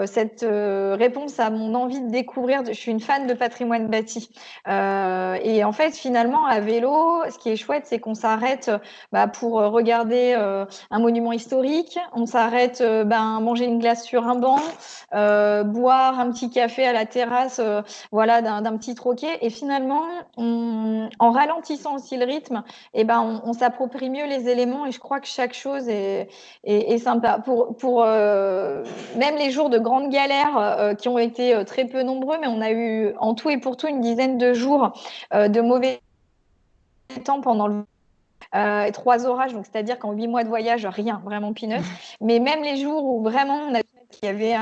cette réponse à mon envie de découvrir. Je suis une fan de patrimoine bâti. Et en fait, finalement, à vélo, ce qui est chouette, c'est qu'on s'arrête pour regarder un monument historique, on s'arrête manger une glace sur un banc, boire un petit café à la terrasse voilà, d'un petit troquet. Et finalement, en ralentissant aussi le rythme, on s'approprie mieux les éléments, et je crois que chaque chose est sympa. Pour même les jours de grande galère qui ont été très peu nombreux, mais on a eu en tout et pour tout une dizaine de jours de mauvais temps pendant le 3 orages, donc c'est-à-dire qu'en 8 mois de voyage, rien, vraiment peanuts. Mais même les jours où vraiment on a qu'il y avait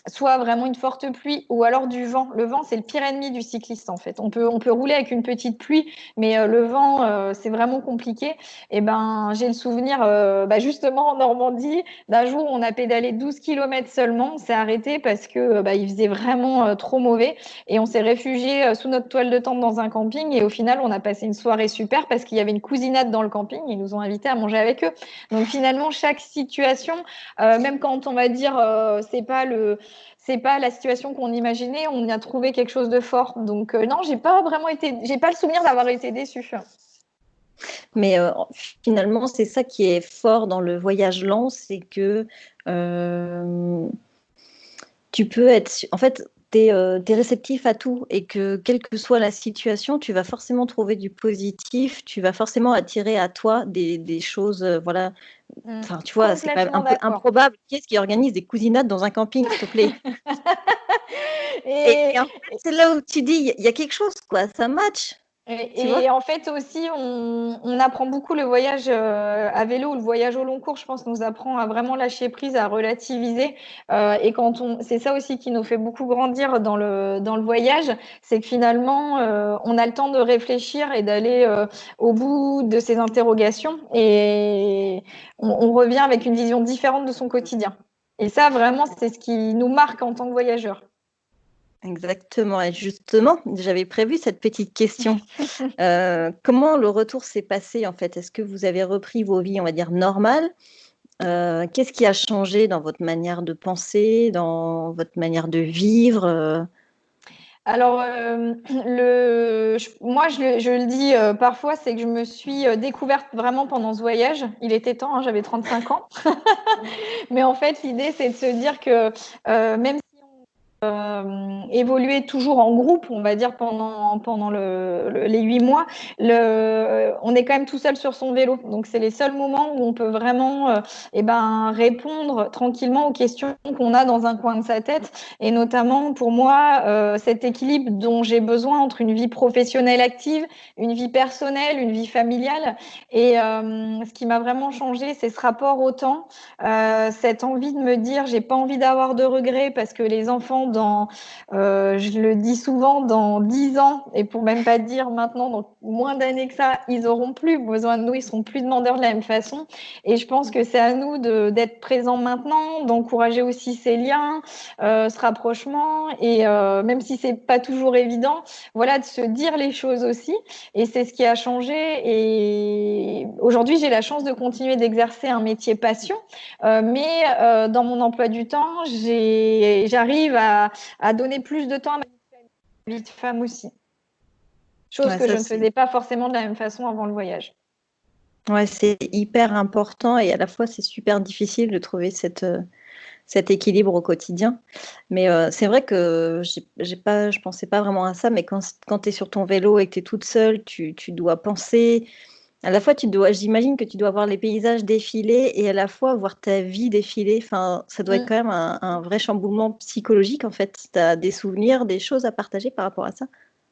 soit vraiment une forte pluie ou alors du vent. Le vent, c'est le pire ennemi du cycliste, en fait. On peut rouler avec une petite pluie, mais le vent, c'est vraiment compliqué. Et j'ai le souvenir, justement en Normandie, d'un jour où on a pédalé 12 kilomètres seulement. On s'est arrêté parce que il faisait vraiment trop mauvais, et on s'est réfugié sous notre toile de tente dans un camping. Et au final, on a passé une soirée super parce qu'il y avait une cousinade dans le camping. Ils nous ont invités à manger avec eux. Donc finalement, chaque situation, même quand on va dire c'est pas la situation qu'on imaginait, on y a trouvé quelque chose de fort. Donc non, j'ai pas le souvenir d'avoir été déçue. Mais finalement, c'est ça qui est fort dans le voyage lent, c'est que tu peux être, en fait, tu es réceptif à tout, et que quelle que soit la situation, tu vas forcément trouver du positif, tu vas forcément attirer à toi des choses, voilà. Enfin, tu vois, c'est quand même un Complètement peu d'accord. improbable. Qui est-ce qui organise des cousinades dans un camping, s'il te plaît? Et Et en fait, c'est là où tu dis: «Il y a quelque chose, quoi, ça match». tu vois? Et en fait aussi, on apprend beaucoup le voyage à vélo ou le voyage au long cours, je pense, nous apprend à vraiment lâcher prise, à relativiser. Et c'est ça aussi qui nous fait beaucoup grandir dans le voyage, c'est que finalement, on a le temps de réfléchir et d'aller au bout de ces interrogations. Et on revient avec une vision différente de son quotidien. Et ça, vraiment, c'est ce qui nous marque en tant que voyageurs. Exactement et justement, j'avais prévu cette petite question. Comment le retour s'est passé, en fait? Est-ce que vous avez repris vos vies, on va dire, normales? Qu'est-ce qui a changé dans votre manière de penser, dans votre manière de vivre? Alors, moi, je le dis parfois, c'est que je me suis découverte vraiment pendant ce voyage. Il était temps, hein, j'avais 35 ans. Mais en fait, l'idée, c'est de se dire que même évoluer toujours en groupe, on va dire, pendant les 8 mois, on est quand même tout seul sur son vélo. Donc, c'est les seuls moments où on peut vraiment répondre tranquillement aux questions qu'on a dans un coin de sa tête. Et notamment, pour moi, cet équilibre dont j'ai besoin entre une vie professionnelle active, une vie personnelle, une vie familiale. Et ce qui m'a vraiment changé, c'est ce rapport au temps, cette envie de me dire, j'ai pas envie d'avoir de regrets parce que les enfants, je le dis souvent, dans 10 ans, et pour même pas dire maintenant, dans moins d'années que ça, ils auront plus besoin de nous, ils seront plus demandeurs de la même façon. Et je pense que c'est à nous d'être présents maintenant, d'encourager aussi ces liens, ce rapprochement, et même si c'est pas toujours évident, voilà, de se dire les choses aussi. Et c'est ce qui a changé. Et aujourd'hui, j'ai la chance de continuer d'exercer un métier passion, mais dans mon emploi du temps, j'arrive à donner plus de temps à ma vie de femme aussi. Chose Ouais, que ça je ne c'est faisais pas forcément de la même façon avant le voyage. ouais, c'est hyper important et à la fois, c'est super difficile de trouver cet équilibre au quotidien. Mais c'est vrai que je pensais pas vraiment à ça, mais quand tu es sur ton vélo et que tu es toute seule, tu dois penser à la fois j'imagine que tu dois voir les paysages défiler et à la fois voir ta vie défiler. Enfin, ça doit être Mm. quand même un vrai chamboulement psychologique, en fait. Tu as des souvenirs, des choses à partager par rapport à ça?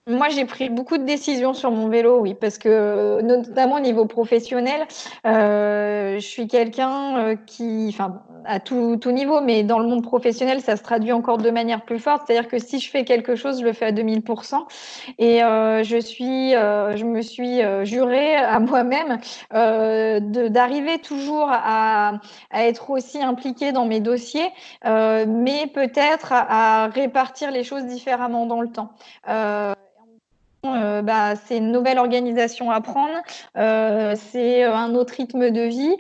Moi, j'ai pris beaucoup de décisions sur mon vélo, oui, parce que notamment au niveau professionnel, je suis quelqu'un qui, enfin, à tout niveau, mais dans le monde professionnel, ça se traduit encore de manière plus forte. C'est-à-dire que si je fais quelque chose, je le fais à 2000%. Et je me suis jurée à moi-même d'arriver toujours à être aussi impliquée dans mes dossiers, mais peut-être à répartir les choses différemment dans le temps. C'est une nouvelle organisation à prendre, c'est un autre rythme de vie,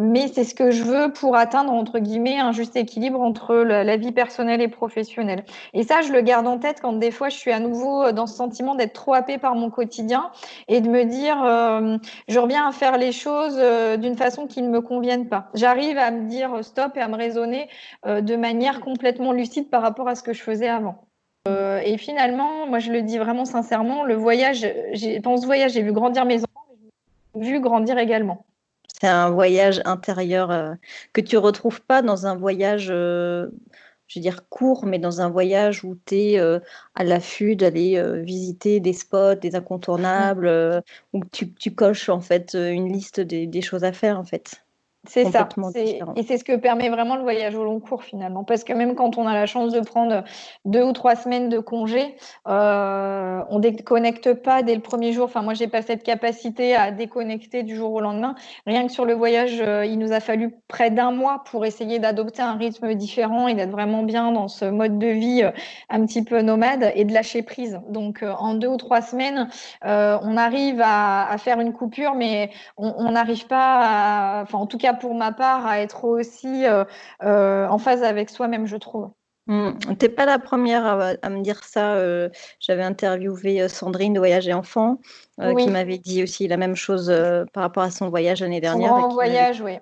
mais c'est ce que je veux pour atteindre, entre guillemets, un juste équilibre entre la vie personnelle et professionnelle. Et ça, je le garde en tête quand des fois je suis à nouveau dans ce sentiment d'être trop happée par mon quotidien et de me dire, je reviens à faire les choses d'une façon qui ne me convienne pas. J'arrive à me dire stop et à me raisonner de manière complètement lucide par rapport à ce que je faisais avant. Et finalement, moi je le dis vraiment sincèrement, pendant ce voyage, j'ai vu grandir mes enfants, mais j'ai vu grandir également. C'est un voyage intérieur, que tu retrouves pas dans un voyage, je veux dire court, mais dans un voyage où tu es, à l'affût d'aller, visiter des spots, des Mm. incontournables, où tu coches en fait, une liste des choses à faire en fait, C'est ça. complètement différent. Et c'est ce que permet vraiment le voyage au long cours finalement. Parce que même quand on a la chance de prendre 2 ou 3 semaines de congé, on déconnecte pas dès le premier jour. Enfin, moi, j'ai pas cette capacité à déconnecter du jour au lendemain. Rien que sur le voyage, il nous a fallu près d'1 mois pour essayer d'adopter un rythme différent et d'être vraiment bien dans ce mode de vie un petit peu nomade et de lâcher prise. Donc, en 2 ou 3 semaines, on arrive à faire une coupure, mais on n'arrive pas, enfin en tout cas pour ma part, à être aussi en phase avec soi-même, je trouve. Tu pas la première à me dire ça, j'avais interviewé, Sandrine de Voyage et Enfants, qui Oui, m'avait dit aussi la même chose, par rapport à son voyage l'année son dernière et grand qui m'avait voyage, oui.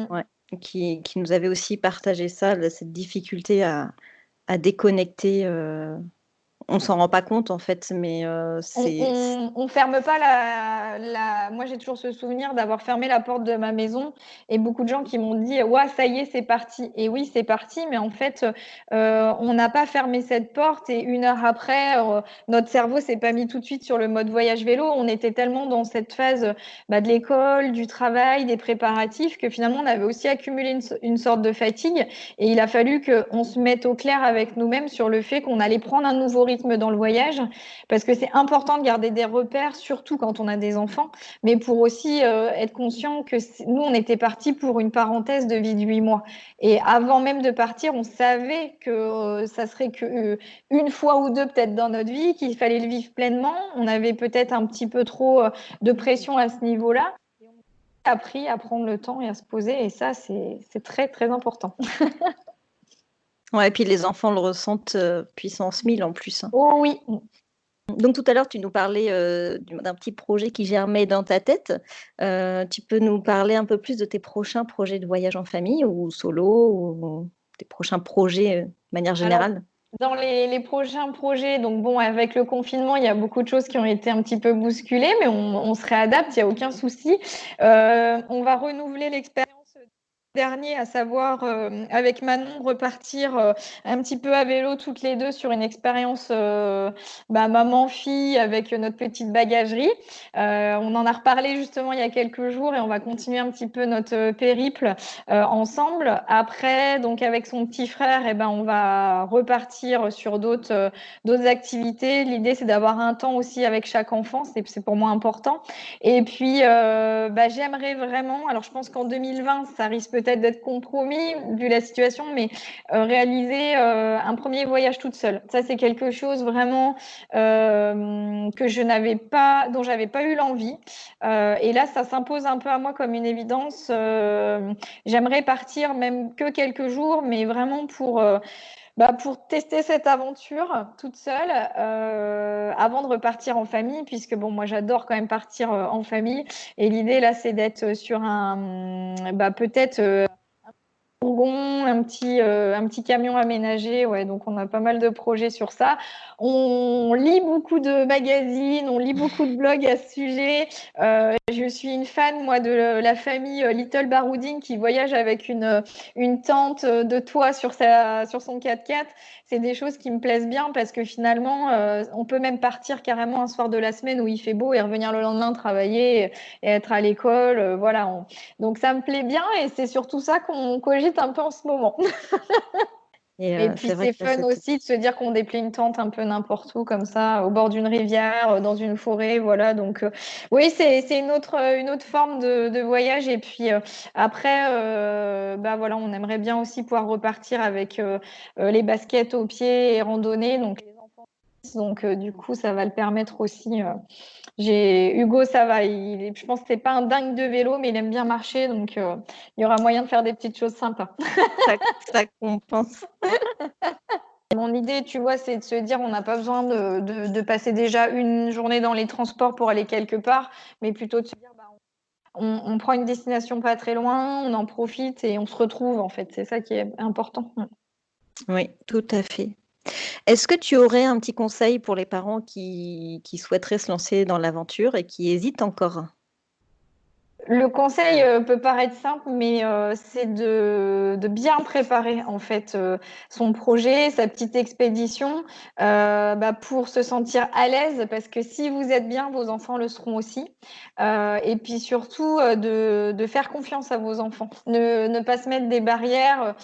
ouais, qui nous avait aussi partagé ça, cette difficulté à déconnecter, on s'en rend pas compte en fait, mais On ferme pas la moi, j'ai toujours ce souvenir d'avoir fermé la porte de ma maison et beaucoup de gens qui m'ont dit: «Ouah, ça y est, c'est parti» et oui, c'est parti, mais en fait, on n'a pas fermé cette porte et 1 heure après, notre cerveau s'est pas mis tout de suite sur le mode voyage vélo. On était tellement dans cette phase, de l'école, du travail, des préparatifs que finalement, on avait aussi accumulé une sorte de fatigue et il a fallu qu'on se mette au clair avec nous-mêmes sur le fait qu'on allait prendre un nouveau rythme dans le voyage parce que c'est important de garder des repères, surtout quand on a des enfants, mais pour aussi être conscient que nous, on était partis pour une parenthèse de vie de 8 mois. Et avant même de partir, on savait que ça serait qu'une fois ou deux peut-être dans notre vie, qu'il fallait le vivre pleinement. On avait peut-être un petit peu trop de pression à ce niveau-là. Et on a appris à prendre le temps et à se poser, et ça, c'est très, très important. Ouais, et puis les enfants le ressentent, puissance 1000 en plus, hein. Oh oui. Donc tout à l'heure, tu nous parlais, d'un petit projet qui germait dans ta tête. Tu peux nous parler un peu plus de tes prochains projets de voyage en famille ou solo ou tes prochains projets, de manière Alors, générale? dans les prochains projets, donc bon, avec le confinement, il y a beaucoup de choses qui ont été un petit peu bousculées, mais on se réadapte, il y a aucun souci. On va renouveler l'expérience dernier, à savoir, avec Manon, repartir, un petit peu à vélo toutes les 2 sur une expérience, maman-fille avec notre petite bagagerie. On en a reparlé justement il y a quelques jours et on va continuer un petit peu notre périple, ensemble. Après, donc avec son petit frère, on va repartir sur d'autres activités. L'idée, c'est d'avoir un temps aussi avec chaque enfant, c'est pour moi important. Et puis, j'aimerais vraiment, alors je pense qu'en 2020, ça risque peut-être d'être compromis vu la situation, mais réaliser un premier voyage toute seule. Ça, c'est quelque chose vraiment que dont j'avais pas eu l'envie. Et là, ça s'impose un peu à moi comme une évidence. J'aimerais partir même que quelques jours, mais vraiment pour tester cette aventure toute seule, avant de repartir en famille, puisque bon, moi j'adore quand même partir en famille. Et l'idée là, c'est d'être sur peut-être fourgon, un petit camion aménagé. Ouais, donc on a pas mal de projets sur ça. On lit beaucoup de magazines, on lit beaucoup de blogs à ce sujet. Je suis une fan, moi, de la famille Little Barouding qui voyage avec une tente de toit sur son 4x4. C'est des choses qui me plaisent bien parce que finalement, on peut même partir carrément un soir de la semaine où il fait beau et revenir le lendemain travailler et être à l'école. Voilà. Donc ça me plaît bien et c'est surtout ça qu'on cogite un peu en ce moment. Et puis C'est vrai c'est qu'il y a fun cette aussi de se dire qu'on déplie une tente un peu n'importe où comme ça, au bord d'une rivière, dans une forêt, voilà. Donc oui, c'est une autre forme de voyage. Et puis après, voilà, on aimerait bien aussi pouvoir repartir avec les baskets aux pieds et randonner. Donc du coup, ça va le permettre aussi. Hugo, ça va. Je pense que c'est pas un dingue de vélo, mais il aime bien marcher, donc il y aura moyen de faire des petites choses sympas. ça compense. Mon idée, tu vois, c'est de se dire, on n'a pas besoin de passer déjà une journée dans les transports pour aller quelque part, mais plutôt de se dire, on prend une destination pas très loin, on en profite et on se retrouve, en fait. C'est ça qui est important. Oui, tout à fait. Est-ce que tu aurais un petit conseil pour les parents qui souhaiteraient se lancer dans l'aventure et qui hésitent encore? Le conseil peut paraître simple, mais c'est de bien préparer en fait son projet, sa petite expédition, pour se sentir à l'aise, parce que si vous êtes bien, vos enfants le seront aussi. Et puis surtout de faire confiance à vos enfants, ne pas se mettre des barrières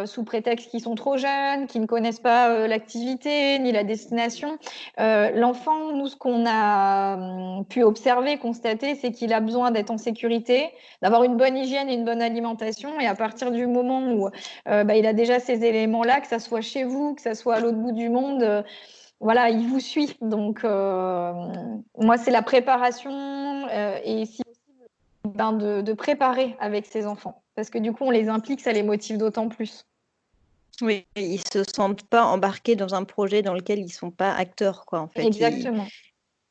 sous prétexte qu'ils sont trop jeunes, qu'ils ne connaissent pas l'activité ni la destination. L'enfant, nous, ce qu'on a pu observer, constater, c'est qu'il a besoin d'être en sécurité, d'avoir une bonne hygiène et une bonne alimentation. Et à partir du moment où il a déjà ces éléments-là, que ça soit chez vous, que ça soit à l'autre bout du monde, voilà, il vous suit. Donc, moi, c'est la préparation et si possible, de préparer avec ses enfants. Parce que du coup, on les implique, ça les motive d'autant plus. Oui, ils se sentent pas embarqués dans un projet dans lequel ils sont pas acteurs, quoi, en fait. Exactement.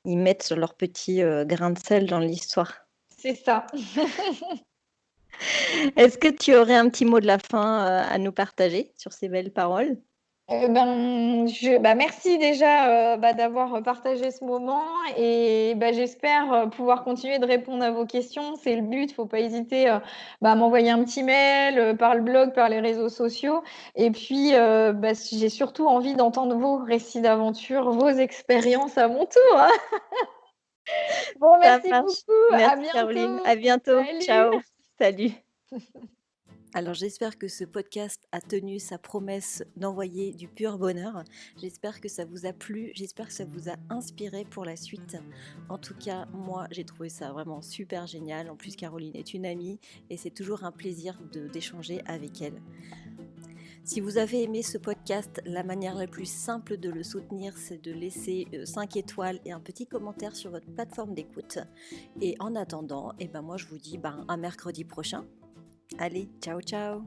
Ils mettent leur petit, grain de sel dans l'histoire. C'est ça. Est-ce que tu aurais un petit mot de la fin, à nous partager sur ces belles paroles? Merci déjà, d'avoir partagé ce moment et j'espère, pouvoir continuer de répondre à vos questions. C'est le but, faut pas hésiter, à m'envoyer un petit mail, par le blog, par les réseaux sociaux et puis, j'ai surtout envie d'entendre vos récits d'aventure, vos expériences à mon tour. Bon, Ça merci marche. beaucoup, à Merci Caroline. bientôt. À bientôt. Salut. Ciao. Salut. Alors j'espère que ce podcast a tenu sa promesse d'envoyer du pur bonheur. J'espère que ça vous a plu, j'espère que ça vous a inspiré pour la suite. En tout cas, moi j'ai trouvé ça vraiment super génial. En plus Caroline est une amie et c'est toujours un plaisir d'échanger avec elle. Si vous avez aimé ce podcast, la manière la plus simple de le soutenir, c'est de laisser 5 étoiles et un petit commentaire sur votre plateforme d'écoute. Et en attendant, moi je vous dis à mercredi prochain. Allez, ciao ciao!